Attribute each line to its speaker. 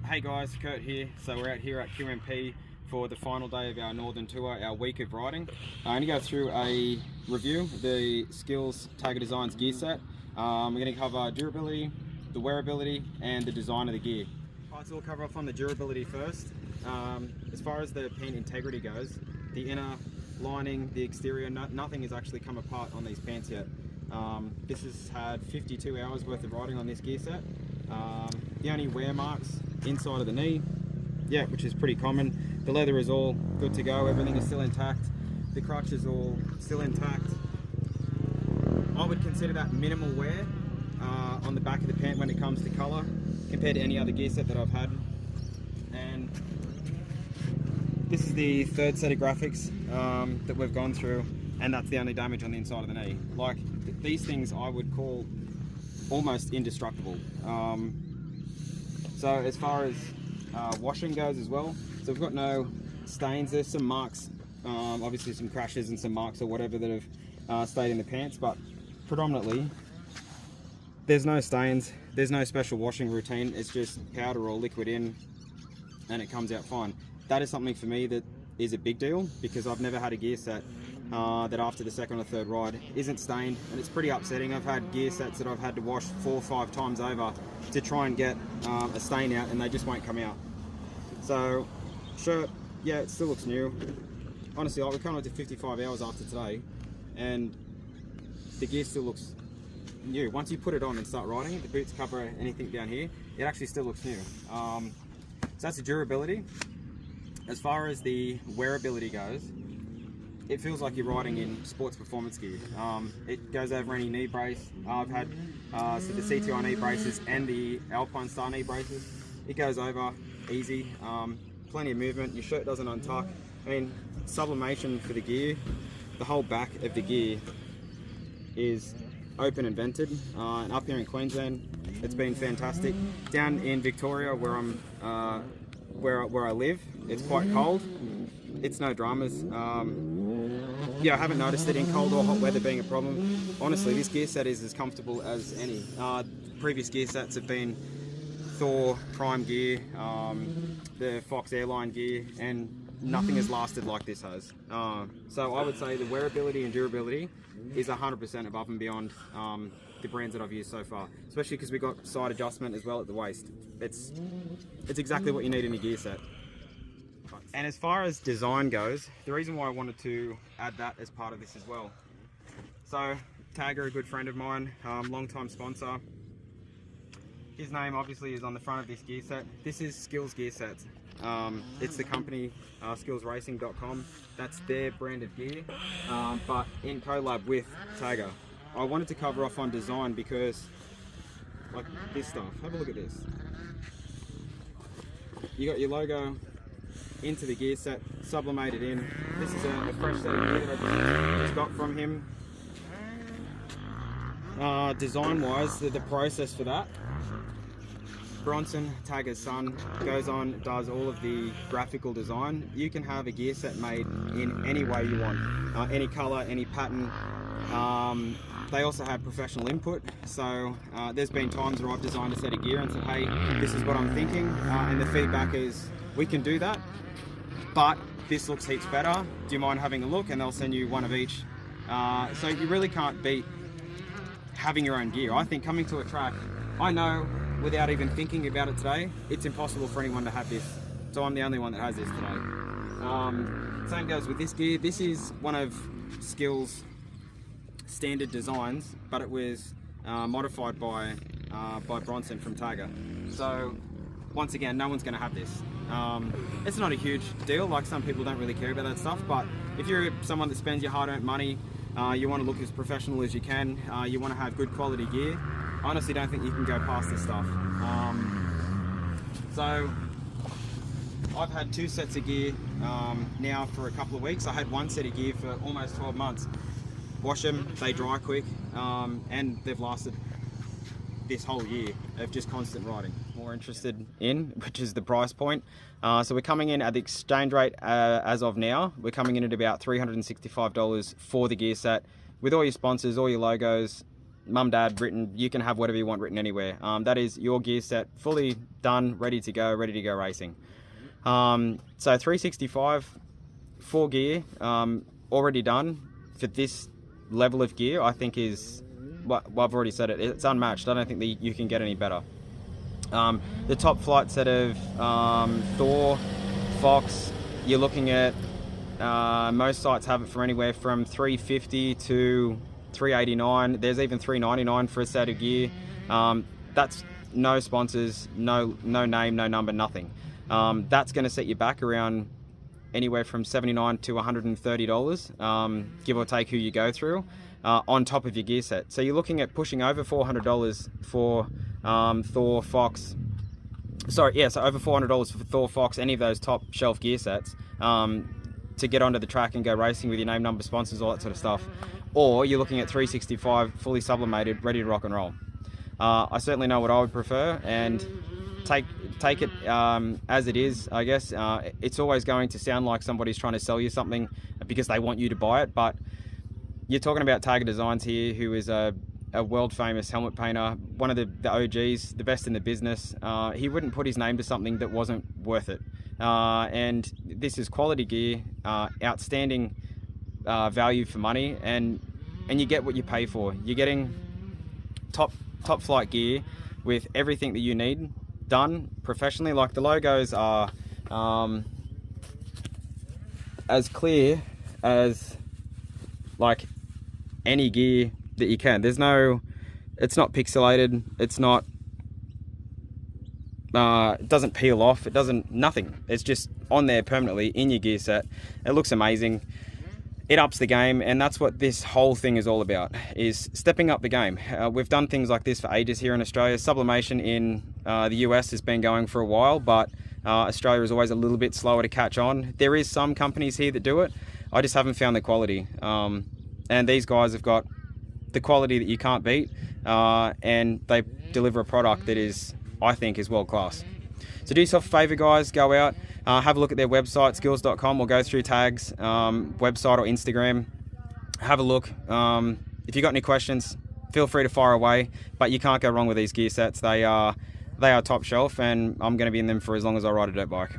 Speaker 1: Hey guys, Kurt here. So we're out here at QMP for the final day of our Northern Tour, our week of riding. I'm going to go through a review of the Skillz Tagger Designs gear set. We're going to cover durability, the wearability, and the design of the gear. Alright, so we'll cover off on the durability first. As far as the pant integrity goes, the inner lining, the exterior, nothing has actually come apart on these pants yet. This has had 52 hours worth of riding on this gear set. The only wear marks inside of the knee, which is pretty common. The leather is all good to go, everything is still intact. The crutch is all still intact. I would consider that minimal wear on the back of the pant when it comes to colour compared to any other gear set that I've had. And this is the third set of graphics that we've gone through, and that's the only damage on the inside of the knee. Like, these things I would call almost indestructible. So as far as washing goes as well, so we've got no stains. There's some marks, obviously some crashes and some marks or whatever that have stayed in the pants, but predominantly there's no stains, there's no special washing routine. It's just powder or liquid in and it comes out fine. That is something for me that is a big deal, because I've never had a gear set that after the second or third ride isn't stained, and it's pretty upsetting. I've had gear sets that I've had to wash 4 or 5 times over to try and get a stain out, and they just won't come out. So shirt, yeah, it still looks new. Honestly, we're coming up to 55 hours after today and the gear still looks new. Once you put it on and start riding, the boots cover anything down here, it actually still looks new. So that's the durability. As far as the wearability goes, it feels like you're riding in sports performance gear. It goes over any knee brace. I've had so the CTI knee braces and the Alpine Star knee braces. It goes over easy, plenty of movement. Your shirt doesn't untuck. I mean, sublimation for the gear. The whole back of the gear is open and vented. And up here in Queensland, it's been fantastic. Down in Victoria, where I'm, where I live, it's quite cold. It's no dramas. Yeah, I haven't noticed it in cold or hot weather being a problem. Honestly, this gear set is as comfortable as any. Previous gear sets have been Thor Prime gear, the Fox airline gear, and nothing has lasted like this has. So I would say the wearability and durability is 100% above and beyond the brands that I've used so far, especially because we got side adjustment as well at the waist. It's exactly what you need in a gear set. And as far as design goes, the reason why I wanted to add that as part of this as well. So Tagger, a good friend of mine, long-time sponsor. His name obviously is on the front of this gear set. This is Skillz gear sets. It's the company, skillzracing.com. That's their brand of gear, but in collab with Tagger. I wanted to cover off on design because, like this stuff, have a look at this. You got your logo into the gear set, sublimated in. This is a fresh set of gear that I just got from him. Design wise, the process for that, Bronson, Tagger's son, goes on, does all of the graphical design. You can have a gear set made in any way you want, any color, any pattern. They also have professional input, so there's been times where I've designed a set of gear and said, hey, this is what I'm thinking, and the feedback is, we can do that, but this looks heaps better. Do you mind having a look? And they'll send you one of each. So you really can't beat having your own gear. I think coming to a track, I know without even thinking about it today, it's impossible for anyone to have this. So I'm the only one that has this today. Same goes with this gear. This is one of Skillz' standard designs, but it was modified by Bronson from Tagger. So once again, no one's going to have this. It's not a huge deal, like some people don't really care about that stuff, but if you're someone that spends your hard-earned money, you want to look as professional as you can, you want to have good quality gear, I honestly don't think you can go past this stuff. So I've had 2 sets of gear now for a couple of weeks. I had 1 set of gear for almost 12 months. Wash them, they dry quick, and they've lasted this whole year of just constant riding. More interested in, which is the price point. So we're coming in at the exchange rate as of now. We're coming in at about $365 for the gear set, with all your sponsors, all your logos, mum, dad written. You can have whatever you want written anywhere. That is your gear set, fully done, ready to go racing. So 365, 4 gear, already done for this level of gear, I think is, well, I've already said it, it's unmatched. I don't think that you can get any better. The top flight set of Thor, Fox, you're looking at, most sites have it for anywhere from $350 to $389. There's even $399 for a set of gear. That's no sponsors, no name, no number, nothing. That's going to set you back around anywhere from $79 to $130, give or take who you go through, on top of your gear set. So you're looking at pushing over $400 for Thor, Fox. Sorry, yeah, so over $400 for Thor, Fox, any of those top shelf gear sets, to get onto the track and go racing with your name, number, sponsors, all that sort of stuff. Or you're looking at 365, fully sublimated, ready to rock and roll. I certainly know what I would prefer, and take it as it is, I guess. It's always going to sound like somebody's trying to sell you something because they want you to buy it, but you're talking about Tiger Designs here, who is a world famous helmet painter, one of the OGs, the best in the business. He wouldn't put his name to something that wasn't worth it. And this is quality gear, outstanding value for money, and you get what you pay for. You're getting top flight gear with everything that you need done professionally. Like, the logos are as clear as like any gear that you can. There's no, it's not pixelated, it's not it doesn't peel off, it doesn't, nothing. It's just on there permanently in your gear set. It looks amazing. It ups the game, and that's what this whole thing is all about, is stepping up the game. We've done things like this for ages here in Australia. Sublimation in the US has been going for a while, but Australia is always a little bit slower to catch on. There is some companies here that do it. I just haven't found the quality. And these guys have got the quality that you can't beat, and they deliver a product that is, I think, is world class. So do yourself a favor, guys, go out, have a look at their website, skillz.com, or go through Tags website or Instagram, have a look. If you've got any questions, feel free to fire away, but you can't go wrong with these gear sets. They are top shelf, and I'm going to be in them for as long as I ride a dirt bike.